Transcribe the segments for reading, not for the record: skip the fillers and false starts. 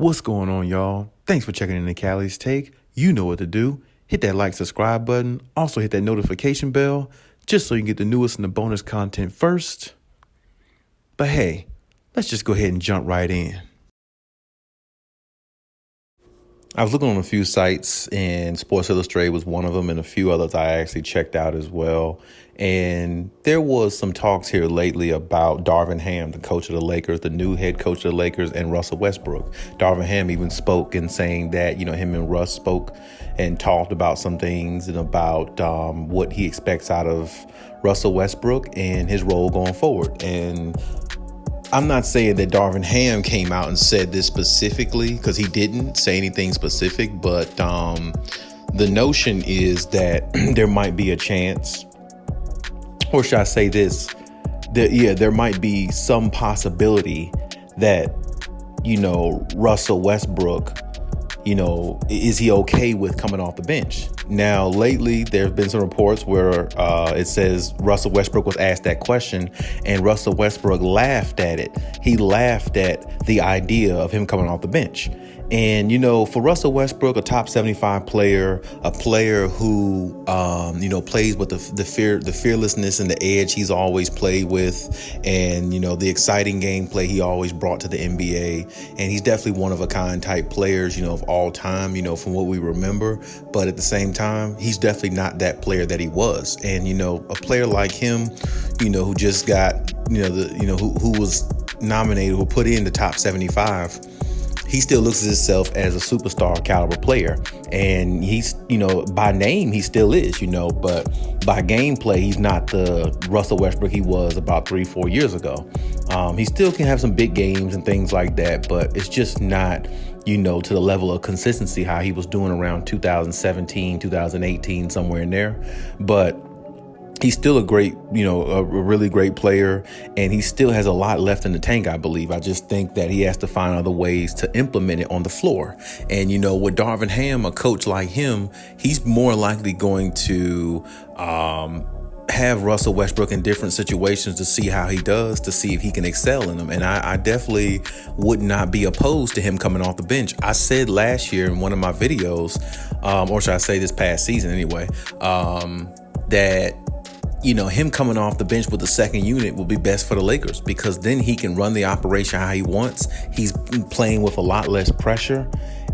What's going on, y'all? Thanks for checking in the Khaliis Take. You know what to do. Hit that like, subscribe button. Also hit that notification bell just so you can get the newest and the bonus content first. But hey, let's just go ahead and jump right in. I was looking on a few sites, and Sports Illustrated was one of them, and a few others I actually checked out as well. And there was some talks here lately about Darvin Ham, the coach of the Lakers, the new head coach of the Lakers, and Russell Westbrook. Darvin Ham even spoke in saying that, him and Russ spoke and talked about some things and about what he expects out of Russell Westbrook and his role going forward. And I'm not saying that Darvin Ham came out and said this specifically, because he didn't say anything specific, but the notion is that there might be a chance, or should I say this, that there might be some possibility that, Russell Westbrook, is he okay with coming off the bench? Now, lately, there have been some reports where it says Russell Westbrook was asked that question, and Russell Westbrook laughed at it. He laughed at the idea of him coming off the bench. And, for Russell Westbrook, a top 75 player, a player who, plays with the fearlessness and the edge he's always played with, and, the exciting gameplay he always brought to the NBA. And he's definitely one of a kind type players, of all time, from what we remember. But at the same time, he's definitely not that player that he was. And, a player like him, who just got, who was nominated, who put in the top 75, he still looks at himself as a superstar caliber player. And he's, by name, he still is, but by gameplay, he's not the Russell Westbrook he was about 3-4 years ago. He still can have some big games and things like that, but it's just not, to the level of consistency how he was doing around 2017, 2018, somewhere in there. But he's still a great, a really great player, and he still has a lot left in the tank, I believe. I just think that he has to find other ways to implement it on the floor. And, with Darvin Ham, a coach like him, he's more likely going to have Russell Westbrook in different situations to see how he does, to see if he can excel in them. And I definitely would not be opposed to him coming off the bench. I said last year in one of my videos, or should I say this past season anyway, that him coming off the bench with the second unit will be best for the Lakers, because then he can run the operation how he wants. He's playing with a lot less pressure,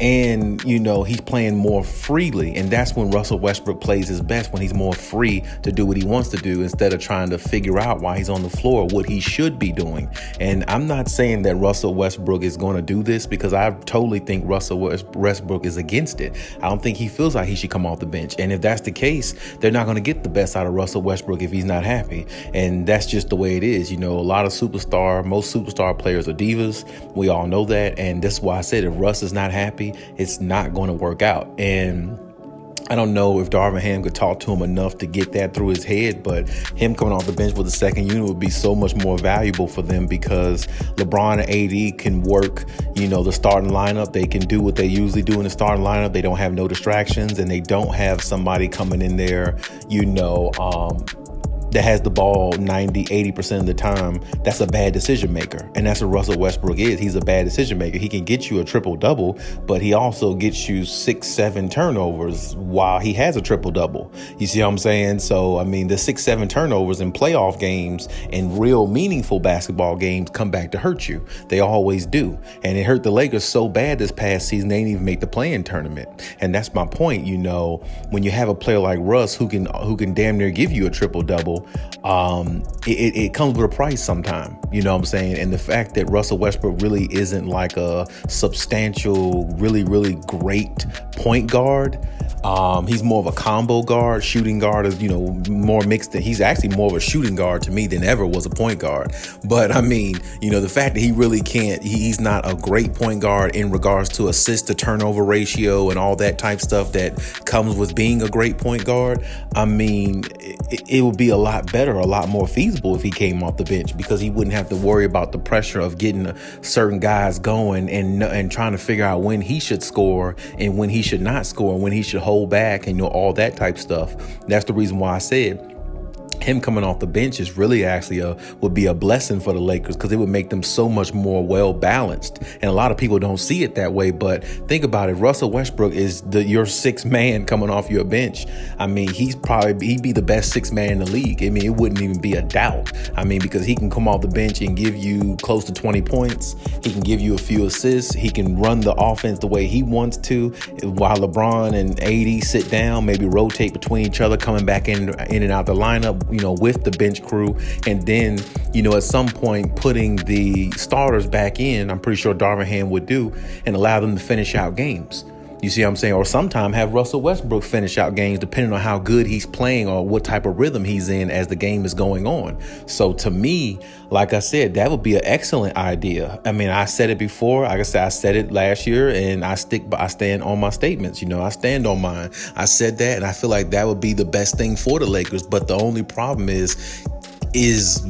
and, he's playing more freely. And that's when Russell Westbrook plays his best, when he's more free to do what he wants to do, instead of trying to figure out while he's on the floor what he should be doing. And I'm not saying that Russell Westbrook is going to do this, because I totally think Russell Westbrook is against it. I don't think he feels like he should come off the bench. And if that's the case, they're not going to get the best out of Russell Westbrook if he's not happy. And that's just the way it is. Most superstar players are divas. We all know that. And that's why I said, if Russ is not happy, it's not going to work out. And I don't know if Darvin Ham could talk to him enough to get that through his head, but him coming off the bench with the second unit would be so much more valuable for them, because LeBron and AD can work, the starting lineup. They can do what they usually do in the starting lineup. They don't have no distractions, and they don't have somebody coming in there, that has the ball 90-80% of the time. That's a bad decision maker. And that's what Russell Westbrook is. He's a bad decision maker. He can get you a triple double, but he also gets you 6-7 turnovers while he has a triple double. You see what I'm saying? So, the 6-7 turnovers in playoff games and real meaningful basketball games come back to hurt you. They always do. And it hurt the Lakers so bad this past season, they didn't even make the play-in tournament. And that's my point. When you have a player like Russ who can damn near give you a triple double, it comes with a price sometime, what I'm saying? And the fact that Russell Westbrook really isn't like a substantial, really, really great point guard. He's more of a combo guard. Shooting guard is, more mixed. He's actually more of a shooting guard to me than ever was a point guard. But the fact that he really can't, he's not a great point guard in regards to assist to turnover ratio and all that type stuff that comes with being a great point guard. It would be a lot better, a lot more feasible if he came off the bench, because he wouldn't have to worry about the pressure of getting certain guys going and trying to figure out when he should score and when he should not score and when he should hold back and all that type stuff. That's the reason why I said him coming off the bench is really actually would be a blessing for the Lakers, because it would make them so much more well balanced. And a lot of people don't see it that way. But think about it. Russell Westbrook is your sixth man coming off your bench. I mean, he'd be the best sixth man in the league. I mean, it wouldn't even be a doubt. I mean, because he can come off the bench and give you close to 20 points. He can give you a few assists. He can run the offense the way he wants to, while LeBron and AD sit down, maybe rotate between each other, coming back in and out the lineup, with the bench crew. And then, at some point putting the starters back in, I'm pretty sure Darvin Ham would do, and allow them to finish out games. You see what I'm saying? Or sometime have Russell Westbrook finish out games, depending on how good he's playing or what type of rhythm he's in as the game is going on. So to me, like I said, that would be an excellent idea. I mean, I said it before. Like I said, I said it last year, and I stand on my statements. I stand on mine. I said that, and I feel like that would be the best thing for the Lakers. But the only problem is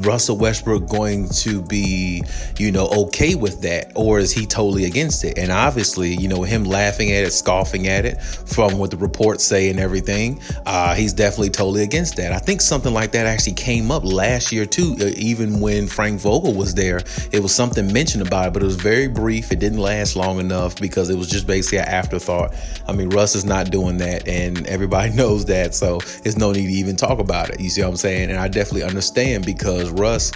Russell Westbrook going to be, okay with that, or is he totally against it? And obviously, him laughing at it, scoffing at it, from what the reports say and everything, he's definitely totally against that. I think something like that actually came up last year too, even when Frank Vogel was there. It was something mentioned about it, but it was very brief. It didn't last long enough because it was just basically an afterthought. I mean, Russ is not doing that, and everybody knows that, so there's no need to even talk about it. You see what I'm saying? And I definitely understand, because Russ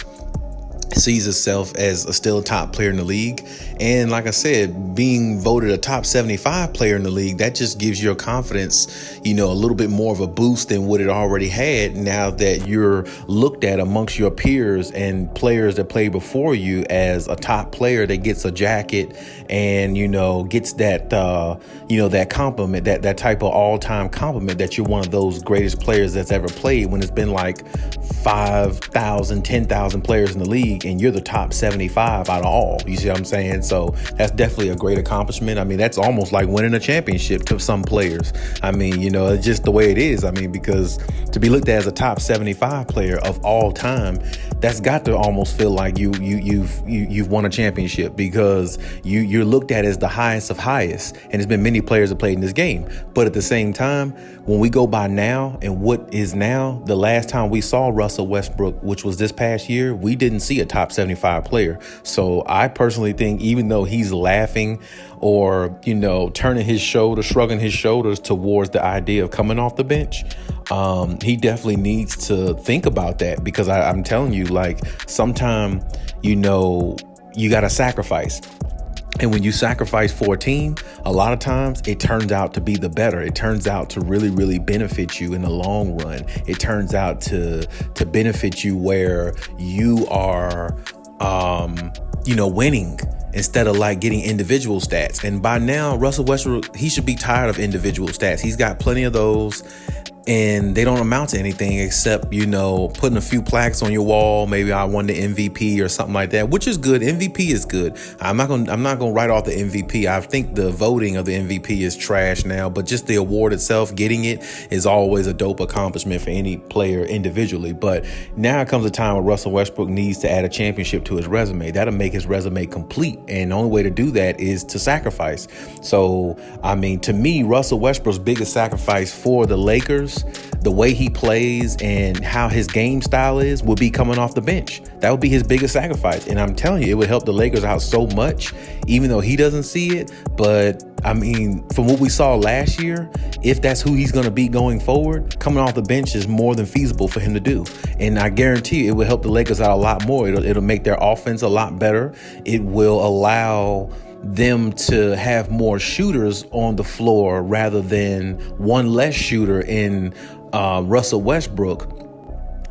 sees himself as still a top player in the league. And like I said, being voted a top 75 player in the league, that just gives your confidence, a little bit more of a boost than what it already had, now that you're looked at amongst your peers and players that played before you as a top player that gets a jacket and, gets that, that compliment, that type of all-time compliment that you're one of those greatest players that's ever played, when it's been like 5,000, 10,000 players in the league, and you're the top 75 out of all. You see what I'm saying? So that's definitely a great accomplishment. I mean, that's almost like winning a championship to some players. I mean, it's just the way it is. I mean, because to be looked at as a top 75 player of all time, that's got to almost feel like you've won a championship, because you're looked at as the highest of highest. And there's been many players that played in this game. But at the same time, when we go by now and what is now, the last time we saw Russell Westbrook, which was this past year, we didn't see a top 75 player. So I personally think, even though he's laughing or, shrugging his shoulders towards the idea of coming off the bench, he definitely needs to think about that, because I'm telling you, like, sometime, you got to sacrifice. And when you sacrifice for a team, a lot of times it turns out to be the better. It turns out to really, really benefit you in the long run. It turns out to benefit you where you are, winning, instead of like getting individual stats. And by now, Russell Westbrook, he should be tired of individual stats. He's got plenty of those, and they don't amount to anything except, putting a few plaques on your wall. Maybe I won the MVP or something like that, which is good. MVP is good. I'm not gonna write off the MVP. I think the voting of the MVP is trash now, but just the award itself, getting it, is always a dope accomplishment for any player individually. But now comes a time where Russell Westbrook needs to add a championship to his resume. That'll make his resume complete. And the only way to do that is to sacrifice. So, I mean, to me, Russell Westbrook's biggest sacrifice for the Lakers, the way he plays and how his game style is, will be coming off the bench. That would be his biggest sacrifice. And I'm telling you, it would help the Lakers out so much, even though he doesn't see it. But I mean, from what we saw last year, if that's who he's going to be going forward, coming off the bench is more than feasible for him to do. And I guarantee you, it will help the Lakers out a lot more. It'll make their offense a lot better. It will allow them to have more shooters on the floor rather than one less shooter in Russell Westbrook,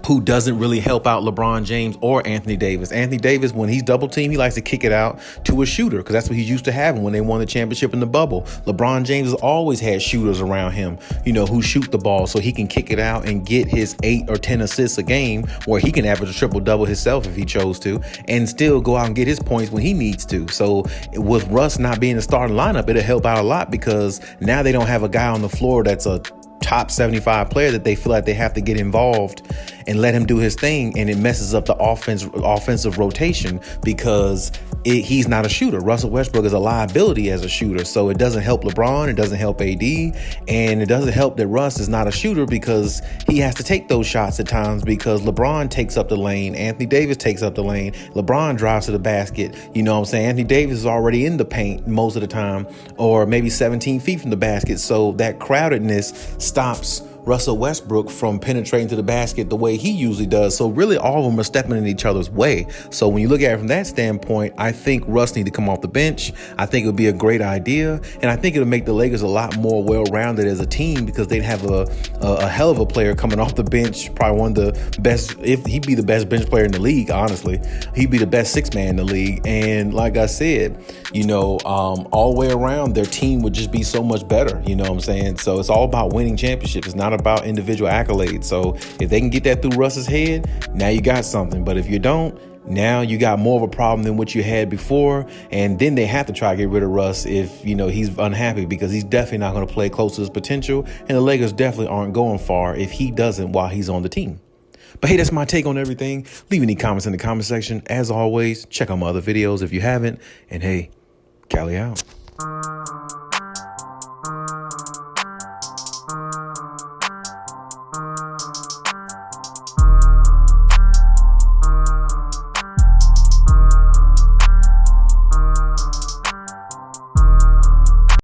who doesn't really help out LeBron James or Anthony Davis. Anthony Davis, when he's double teamed, he likes to kick it out to a shooter, because that's what he's used to having when they won the championship in the bubble. LeBron James has always had shooters around him, who shoot the ball so he can kick it out and get his 8 or 10 assists a game, where he can average a triple-double himself if he chose to, and still go out and get his points when he needs to. So with Russ not being the starting lineup, it'll help out a lot, because now they don't have a guy on the floor that's a top 75 player that they feel like they have to get involved and let him do his thing, and it messes up the offensive rotation, because he's not a shooter. Russell Westbrook is a liability as a shooter. So it doesn't help LeBron. It doesn't help AD. And it doesn't help that Russ is not a shooter because he has to take those shots at times because LeBron takes up the lane. Anthony Davis takes up the lane. LeBron drives to the basket. You know what I'm saying? Anthony Davis is already in the paint most of the time, or maybe 17 feet from the basket. So that crowdedness stops Russell Westbrook from penetrating to the basket the way he usually does. So really all of them are stepping in each other's way. So when you look at it from that standpoint, I think Russ need to come off the bench. I think it would be a great idea. And I think it'll make the Lakers a lot more well-rounded as a team because they'd have a hell of a player coming off the bench. Probably one of the best, if he'd be the best bench player in the league, honestly. He'd be the best sixth man in the league. And like I said, all the way around, their team would just be so much better. You know what I'm saying? So it's all about winning championships. It's not about individual accolades. So if they can get that through Russ's head, now you got something. But if you don't, now you got more of a problem than what you had before. And then they have to try to get rid of Russ if, he's unhappy because he's definitely not going to play close to his potential. And the Lakers definitely aren't going far if he doesn't while he's on the team. But hey, that's my take on everything. Leave any comments in the comment section. As always, check out my other videos if you haven't. And hey, Khaliis out.